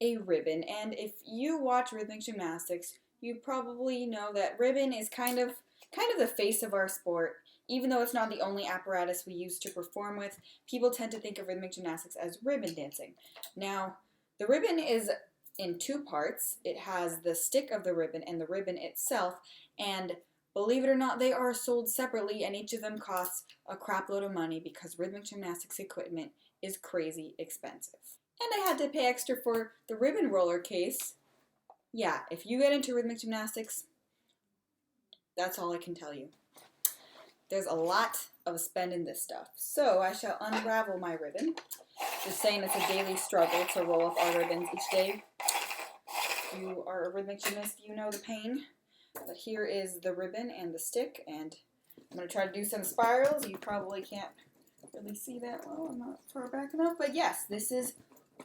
a ribbon. And if you watch rhythmic gymnastics, you probably know that ribbon is kind of the face of our sport. Even though it's not the only apparatus we use to perform with, people tend to think of rhythmic gymnastics as ribbon dancing. Now, the ribbon is in two parts. It has the stick of the ribbon and the ribbon itself, and believe it or not, they are sold separately, and each of them costs a crap load of money because rhythmic gymnastics equipment is crazy expensive. And I had to pay extra for the ribbon roller case. Yeah, if you get into rhythmic gymnastics, that's all I can tell you. There's a lot of spend in this stuff. So I shall unravel my ribbon. Just saying, it's a daily struggle to roll up our ribbons each day. If you are a rhythmic gymnast, you know the pain. But here is the ribbon and the stick, and I'm going to try to do some spirals. You probably can't really see that well. I'm not far back enough. But yes, this is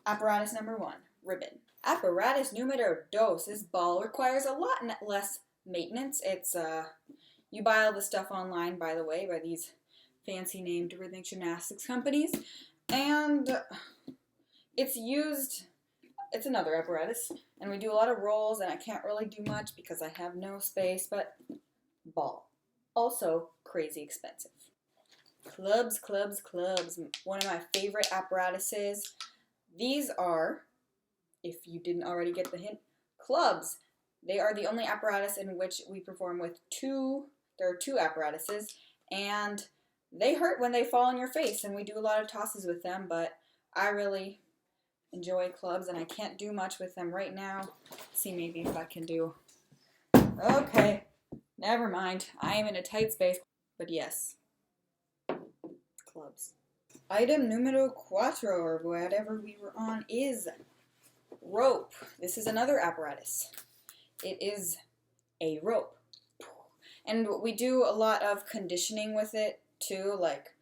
apparatus number 1, ribbon. Apparatus numero dos. This ball requires a lot less maintenance. It's you buy all the stuff online, by the way, by these fancy named rhythmic gymnastics companies, and it's another apparatus, and we do a lot of rolls, and I can't really do much because I have no space, but ball. Also crazy expensive. Clubs, clubs, clubs. One of my favorite apparatuses. These are, if you didn't already get the hint, clubs. They are the only apparatus in which we perform with there are two apparatuses, and they hurt when they fall on your face, and we do a lot of tosses with them, but I really enjoy clubs, and I can't do much with them right now. Let's see, maybe if I can do... Okay, never mind. I am in a tight space, but yes, clubs. Item numero cuatro, or whatever we were on, is rope. This is another apparatus. It is a rope. And we do a lot of conditioning with it too, like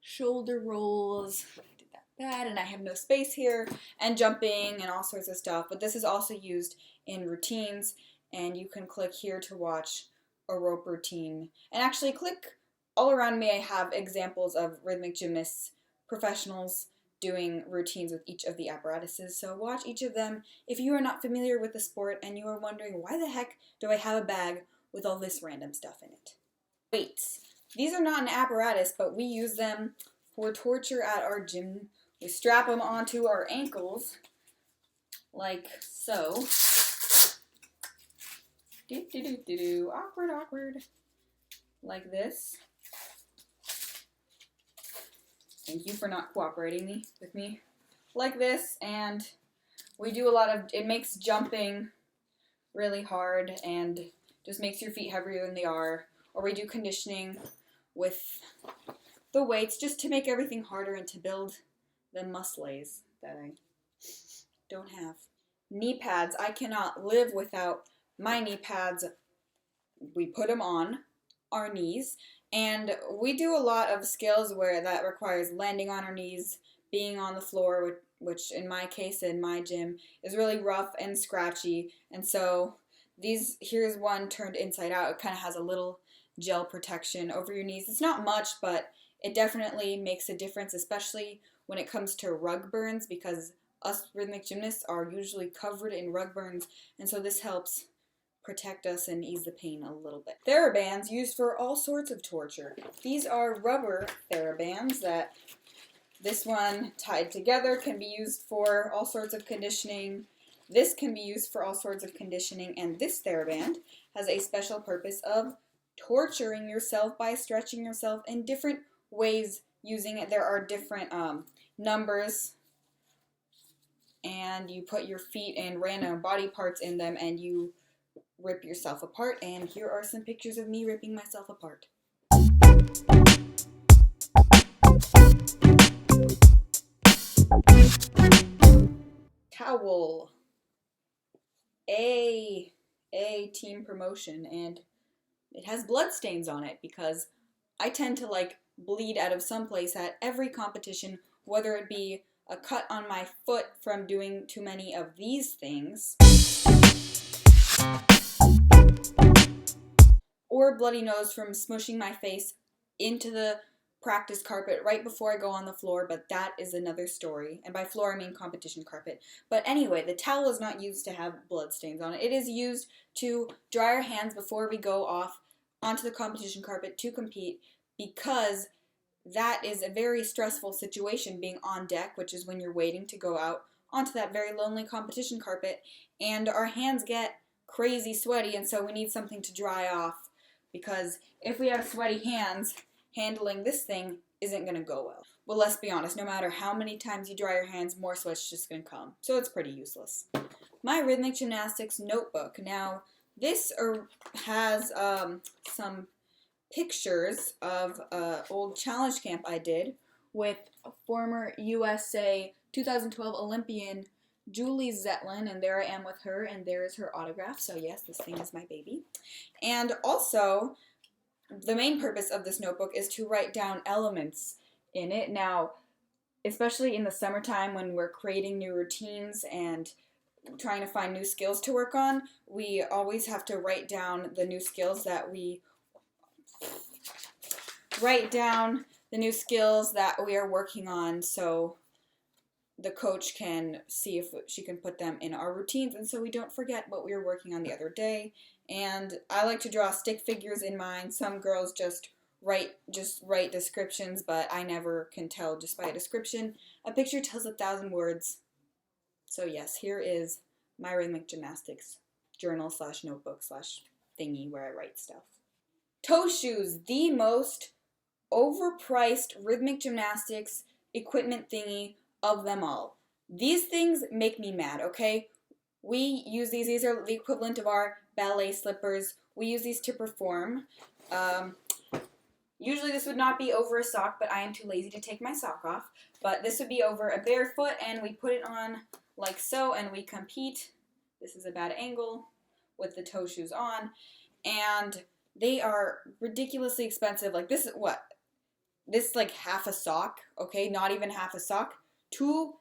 shoulder rolls. I did that bad, and I have no space here, and jumping and all sorts of stuff. But this is also used in routines, and you can click here to watch a rope routine. And actually, click all around me. I have examples of rhythmic gymnasts, professionals, doing routines with each of the apparatuses. So watch each of them if you are not familiar with the sport and you are wondering, why the heck do I have a bag with all this random stuff in it? Weights. These are not an apparatus, but we use them for torture at our gym. We strap them onto our ankles, like so. Awkward, awkward. Like this. Thank you for not cooperating with me. Like this, and we do a lot of, it makes jumping really hard and just makes your feet heavier than they are. Or we do conditioning with the weights just to make everything harder and to build the muscles that I don't have. Knee pads. I cannot live without my knee pads. We put them on our knees, and we do a lot of skills where that requires landing on our knees, being on the floor, which in my case, in my gym, is really rough and scratchy. And so here's one turned inside out. It kind of has a little gel protection over your knees. It's not much, but it definitely makes a difference, especially when it comes to rug burns, because us rhythmic gymnasts are usually covered in rug burns, and so this helps protect us and ease the pain a little bit. TheraBands, used for all sorts of torture. These are rubber TheraBands that this one tied together can be used for all sorts of conditioning. This can be used for all sorts of conditioning, and this TheraBand has a special purpose of torturing yourself by stretching yourself in different ways using it. There are different numbers, and you put your feet and random body parts in them, and you rip yourself apart. And here are some pictures of me ripping myself apart. Towel. A team promotion, and it has blood stains on it because I tend to like bleed out of someplace at every competition, whether it be a cut on my foot from doing too many of these things, or bloody nose from smushing my face into the practice carpet right before I go on the floor, but that is another story. And by floor, I mean competition carpet. But anyway, the towel is not used to have blood stains on it. It is used to dry our hands before we go off onto the competition carpet to compete, because that is a very stressful situation, being on deck, which is when you're waiting to go out onto that very lonely competition carpet, and our hands get crazy sweaty, and so we need something to dry off, because if we have sweaty hands, handling this thing isn't going to go well. Well, let's be honest, no matter how many times you dry your hands, more sweat's just going to come, so it's pretty useless. My Rhythmic Gymnastics notebook. Now, this has some pictures of an old challenge camp I did with former USA 2012 Olympian Julie Zetlin, and there I am with her, and there is her autograph. So yes, this thing is my baby. And also, the main purpose of this notebook is to write down elements in it. Now, especially in the summertime when we're creating new routines and trying to find new skills to work on, we always have to write down the new skills that we are working on, so the coach can see if she can put them in our routines, and so we don't forget what we were working on the other day. And I like to draw stick figures in mine. Some girls just write descriptions, but I never can tell just by a description. A picture tells 1,000 words. So yes, here is my Rhythmic Gymnastics journal / notebook / thingy where I write stuff. Toe shoes, the most overpriced rhythmic gymnastics equipment thingy of them all. These things make me mad, okay? We use these. These are the equivalent of our ballet slippers. We use these to perform. Usually this would not be over a sock, but I am too lazy to take my sock off. But this would be over a bare foot, and we put it on like so, and we compete. This is a bad angle with the toe shoes on, and they are ridiculously expensive. Like this is what? This is like half a sock, okay? Not even half a sock. 2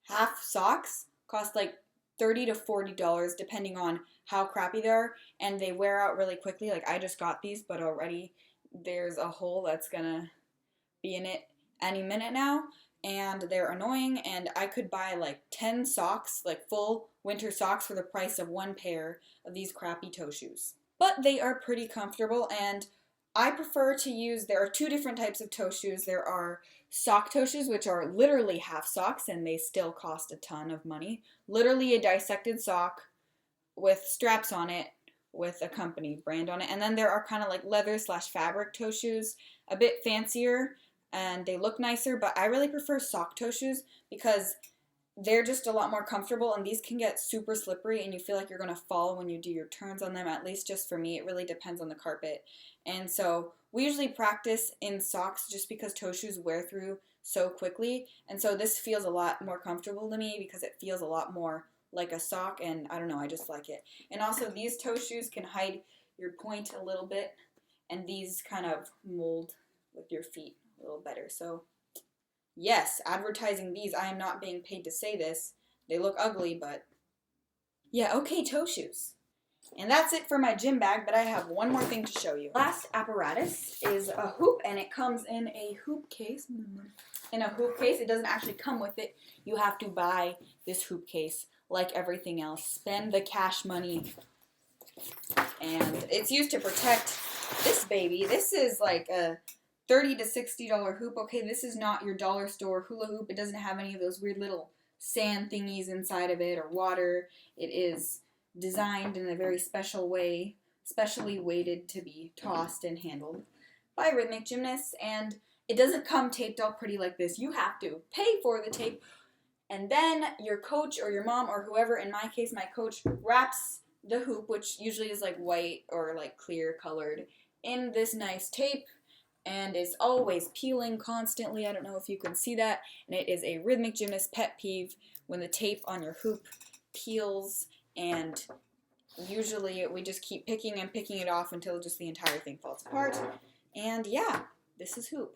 half socks cost like $30 to $40 depending on how crappy they are, and they wear out really quickly. Like I just got these, but already there's a hole that's gonna be in it any minute now, and they're annoying, and I could buy like 10 socks, like full winter socks, for the price of 1 pair of these crappy toe shoes. But they are pretty comfortable, and I prefer to use, there are 2 different types of toe shoes. There are sock toe shoes, which are literally half socks, and they still cost a ton of money. Literally a dissected sock with straps on it, with a company brand on it. And then there are kind of like leather / fabric toe shoes, a bit fancier, and they look nicer, but I really prefer sock toe shoes because they're just a lot more comfortable, and these can get super slippery and you feel like you're going to fall when you do your turns on them, at least just for me. It really depends on the carpet. And so we usually practice in socks just because toe shoes wear through so quickly, and so this feels a lot more comfortable to me because it feels a lot more like a sock, and I don't know, I just like it. And also these toe shoes can hide your point a little bit, and these kind of mold with your feet a little better. So yes, advertising these. I am not being paid to say this. They look ugly, but yeah, okay, toe shoes. And that's it for my gym bag, but I have one more thing to show you. Last apparatus is a hoop, and it comes in a hoop case. It doesn't actually come with it. You have to buy this hoop case like everything else. Spend the cash money. And it's used to protect this baby. This is like a $30 to $60 hoop. Okay, this is not your dollar store hula hoop. It doesn't have any of those weird little sand thingies inside of it or water. It is designed in a very special way, specially weighted to be tossed and handled by rhythmic gymnasts, and it doesn't come taped all pretty like this. You have to pay for the tape, and then your coach or your mom or whoever, in my case my coach, wraps the hoop, which usually is like white or like clear colored, in this nice tape, and it's always peeling constantly. I don't know if you can see that, and it is a rhythmic gymnast pet peeve when the tape on your hoop peels, and usually we just keep picking and picking it off until just the entire thing falls apart. And yeah, this is hoop.